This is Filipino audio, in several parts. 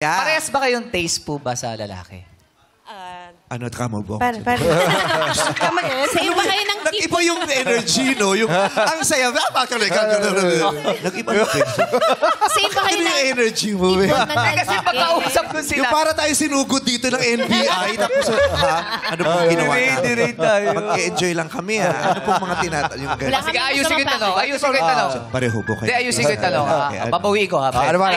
ka. Parehas ba kayong taste po ba sa lalaki? Ano ka mo, Bong? Same ba kayo ng Nag-iba yung energy, no? Yung, ang saya. Nag-iba yung Same ba kayo yung ng energy mo, eh. tipo na Kasi lalaki? pagkausap ko sila. Yung para tayo sinugod dito ng NBI, tapos, ha? Ano pong ginawa natin? Direct tayo. Mag-enjoy lang kami, ha? Ano pong mga yung Wala gano'n? Sige, ayusin ko yung tanong. Ayusin ko yung tanong. Pareho po kayo. Hindi, ayusin ko yung tanong. Babawi ko, ha? Ano ba?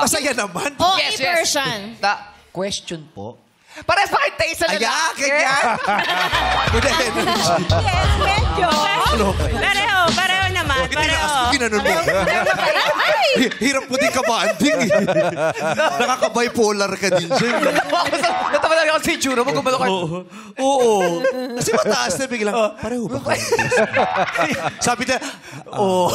Masaya naman. OA version. Question po. Parehas ba kayong taste sa lalaki? Ayan, ganyan. Good energy. Yes, medyo. Ano? Pareho naman. Pareho. Ginanon mo. Hirap mo din ka-banding, eh. Nakaka-bipolar ka din siya. Natawa lang ako sa itsura mo. Gumalo ka. Oo. Kasi mataas na biglang, pareho ba kayo? Sabi na, oo.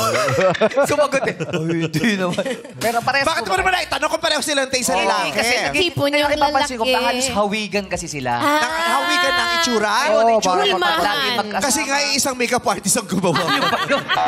Sumagot eh. Ay, hindi naman. Pero parehas Bakit mo naman naitanong kung pareho silang taste sa lalaki? Kasi Tipo niyo yung napapansin ko, lalaki. halos hawigan kasi sila. Nakahawigan ng itsura? Hulmahan. Kasi nga isang makeup artist ang gumawa.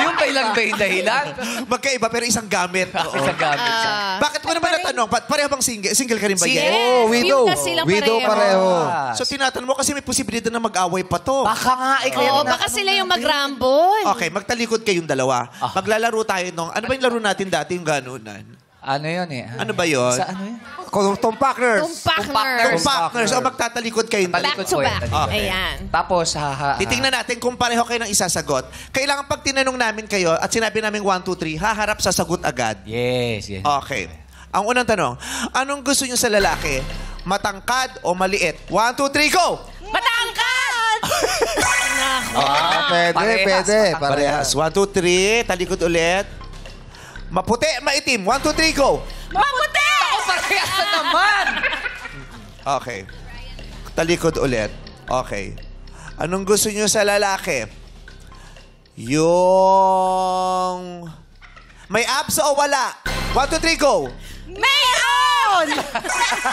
Yung kailan ba yung dahilan? Magkaiba pero isang gamit. Sa gamit siya. Bakit mo naman natanong? Pareho bang single? Single ka rin ba yan? Oh, widow. Yung silang Widow pareho. pareho. So tinatanong mo kasi may posibilidad na mag-away pa to. Baka nga, kaya Oo, baka sila yung mag-rumble. Okay, magtalikod kayong dalawa. Maglalaro tayo nung... Ano ba yung laro natin dati, yung ganunan? Ano yun eh? Ano ba yun? Sa ano yun? Tumpakners. Tumpakners. Partners. O magtatalikod kayong Back dalawa. to back. Okay. Ayan. Tapos, Titingnan natin kung pareho kayo ng isasagot. Kailangan pag tinanong namin kayo at sinabi namin 1, 2, 3, haharap sasagot agad. Yes. Okay. Ang unang tanong, anong gusto nyo sa lalaki? Matangkad o maliit? 1, 2, 3, go! Matangkad! Pwede. Parehas. 1, 2, 3. Talikod ulit. Maputi, maitim. 1, 2, 3, go! Maputi! Parehas na naman! Okay. Talikod ulit. Okay. Anong gusto nyo sa lalaki? Yung... May abs o wala? 1, 2, 3, go! Meron!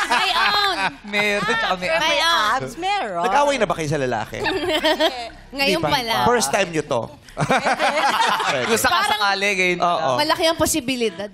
My own. Meron tsaka may My own. Abs, meron. Nag-away na ba kayo sa lalaki? Ngayon Di ba? pa lang. First time nyo to. Kung sakasakali, ganyan. Oo. Malaki ang posibilidad.